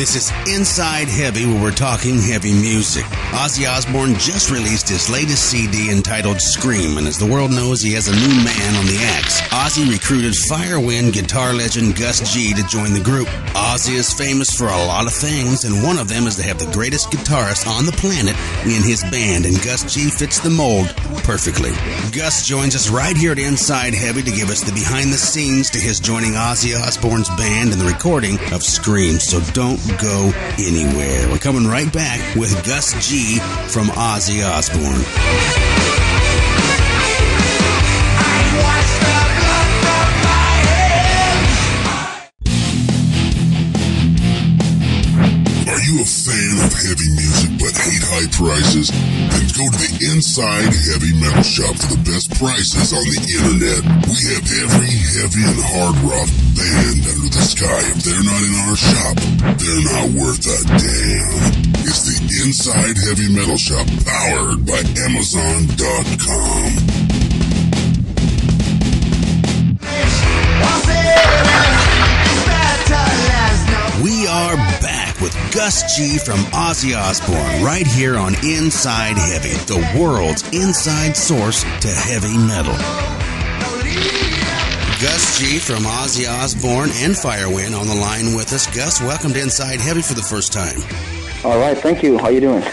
This is Inside Heavy, where we're talking heavy music. Ozzy Osbourne just released his latest CD entitled Scream, and as the world knows, he has a new man on the axe. Ozzy recruited Firewind guitar legend GUS G to join the group. Ozzy is famous for a lot of things, and one of them is to have the greatest guitarist on the planet in his band, and GUS G fits the mold perfectly. GUS joins us right here at Inside Heavy to give us the behind-the-scenes to his joining Ozzy Osbourne's band and the recording of Scream, so don't go anywhere. We're coming right back with GUS G from Ozzy Osbourne. Are you a fan of heavy music but hate high prices? Then go to the Inside Heavy Metal Shop for the best prices on the internet. We have every heavy and hard rock band under the sky. If they're not in our shop, they're not worth a damn. It's the Inside Heavy Metal Shop, powered by Amazon.com. We are back with GUS G from Ozzy Osbourne right here on Inside Heavy, the world's inside source to heavy metal. GUS G from Ozzy Osbourne and Firewind on the line with us. Gus, welcome to Inside Heavy for the first time. All right, thank you. How you doing?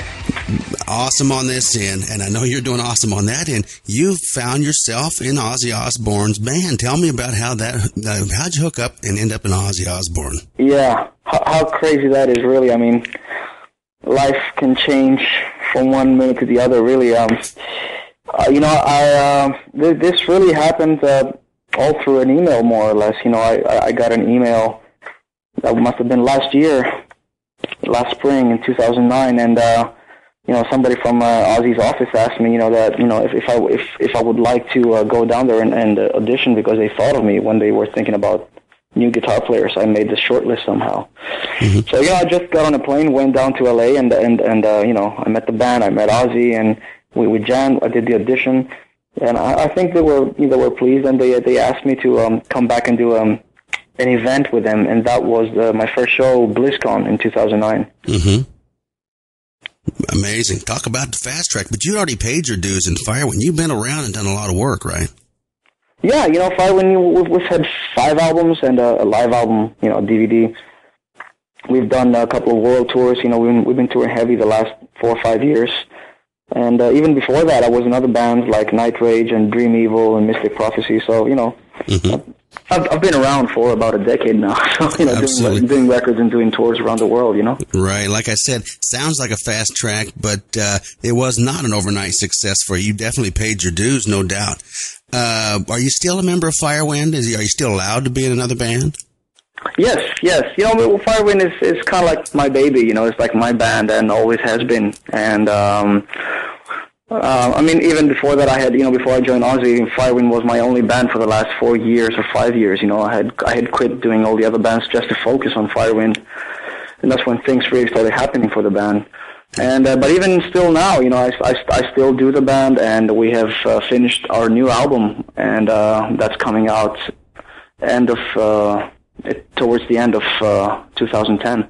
Awesome on this end, and I know you're doing awesome on that end. You found yourself in Ozzy Osbourne's band. Tell me about how'd you hook up and end up in Ozzy Osbourne? Yeah, how crazy that is, really. I mean, life can change from one minute to the other, really. This really happened all through an email, more or less. I got an email that must have been last spring in 2009, and somebody from Ozzy's office asked me, that if I would like to go down there and audition, because they thought of me when they were thinking about new guitar players. I made the short list somehow. Mm-hmm. So I just got on a plane, went down to LA, and I met the band, I met Ozzy, and we jammed. I did the audition, and I think they were pleased, and they asked me to come back and do an event with them, and that was my first show, BlizzCon, in 2009. Mm-hmm. Amazing. Talk about the fast track, but you already paid your dues in Firewind. You've been around and done a lot of work, right? Yeah, Firewind, we've had 5 albums and a live album, DVD. We've done a couple of world tours. We've been touring heavy the last 4 or 5 years. And even before that, I was in other bands like Night Rage and Dream Evil and Mystic Prophecy. So, mm-hmm. I've been around for about a decade now, so, doing records and doing tours around the world, Right. Like I said, sounds like a fast track, but it was not an overnight success for you. You definitely paid your dues, no doubt. Are you still a member of Firewind? Are you still allowed to be in another band? Yes. Firewind is kind of like my baby, it's like my band and always has been. And, even before that, before I joined Ozzy, Firewind was my only band for the last 4 years or 5 years. I had quit doing all the other bands just to focus on Firewind, and that's when things really started happening for the band. And but even still now, I still do the band, and we have finished our new album, and that's coming out towards the end of 2010.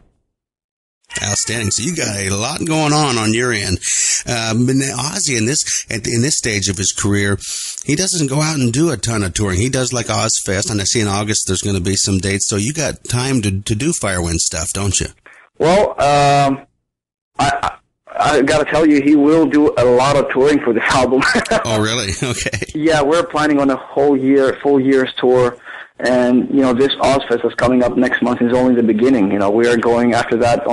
Outstanding. So you got a lot going on your end. Ozzy in this stage of his career, he doesn't go out and do a ton of touring. He does like Ozfest, and I see in August there's going to be some dates. So you got time to do Firewind stuff, don't you? Well, I got to tell you, he will do a lot of touring for this album. Oh, really? Okay. Yeah, we're planning on a full year's tour. And, this Ozfest that's coming up next month is only the beginning. We are going after that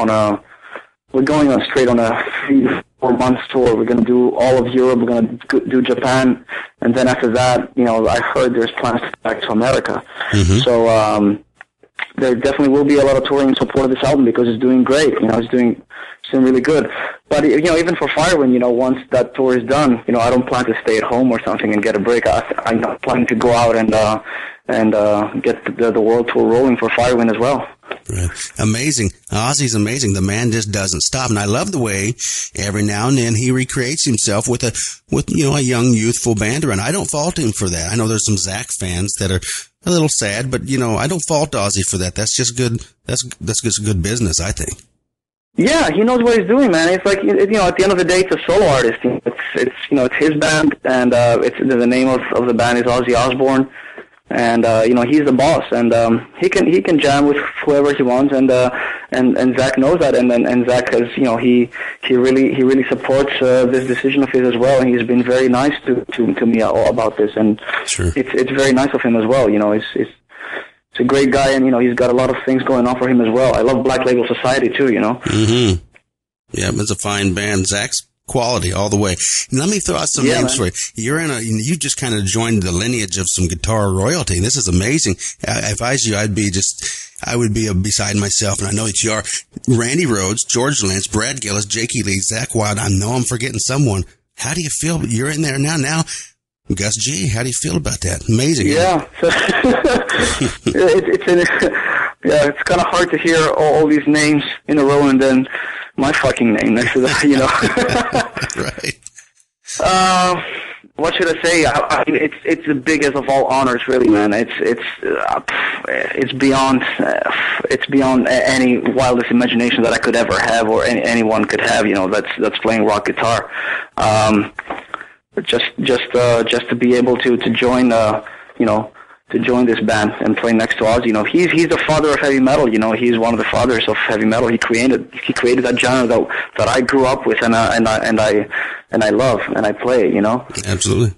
we're going straight on a 3-4 months tour. We're going to do all of Europe. We're going to do Japan. And then after that, I heard there's plans to go back to America. Mm-hmm. So, there definitely will be a lot of touring in support of this album because it's doing great. It's doing really good. But, even for Firewind, once that tour is done, I don't plan to stay at home or something and get a break. I'm planning to go out and get the world tour rolling for Firewind as well. Right. Amazing. Ozzy's amazing. The man just doesn't stop. And I love the way every now and then he recreates himself with a young, youthful band around. I don't fault him for that. I know there's some Zakke fans that are a little sad, but, I don't fault Ozzy for that. That's just good. That's just good business, I think. Yeah, he knows what he's doing, man. It's like, at the end of the day, it's a solo artist. It's his band, and the name of the band is Ozzy Osbourne. And he's the boss, and he can jam with whoever he wants, and Zakke knows that, and Zakke has he really supports this decision of his as well, and he's been very nice to me about this, and sure. It's very nice of him as well. It's a great guy, and he's got a lot of things going on for him as well. I love Black Label Society too. Mm-hmm. Yeah, it's a fine band. Zakke's quality all the way. And let me throw out some names for you. You just kind of joined the lineage of some guitar royalty. This is amazing. If I was you, I would be beside myself, and I know that you are. Randy Rhoads, George Lynch, Brad Gillis, Jakie Lee, Zakke Wylde. I know I'm forgetting someone. How do you feel? You're in there now. Gus G, how do you feel about that? Amazing. Yeah. It's kind of hard to hear all these names in a row and then my fucking name next to that, Right. What should I say? It's the biggest of all honors, really, man. It's beyond any wildest imagination that I could ever have, or anyone could have. That's playing rock guitar. Just to be able to join to join this band and play next to Ozzy. He's the father of heavy metal. He's one of the fathers of heavy metal. He created that genre that I grew up with, and I love and I play. Absolutely.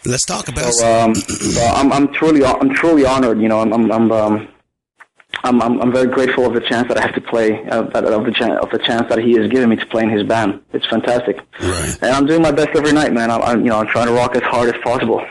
Let's talk about. So I'm truly honored. I'm very grateful of the chance that I have to play, of the chance that he has given me to play in his band. It's fantastic. Right. And I'm doing my best every night, man. I'm trying to rock as hard as possible.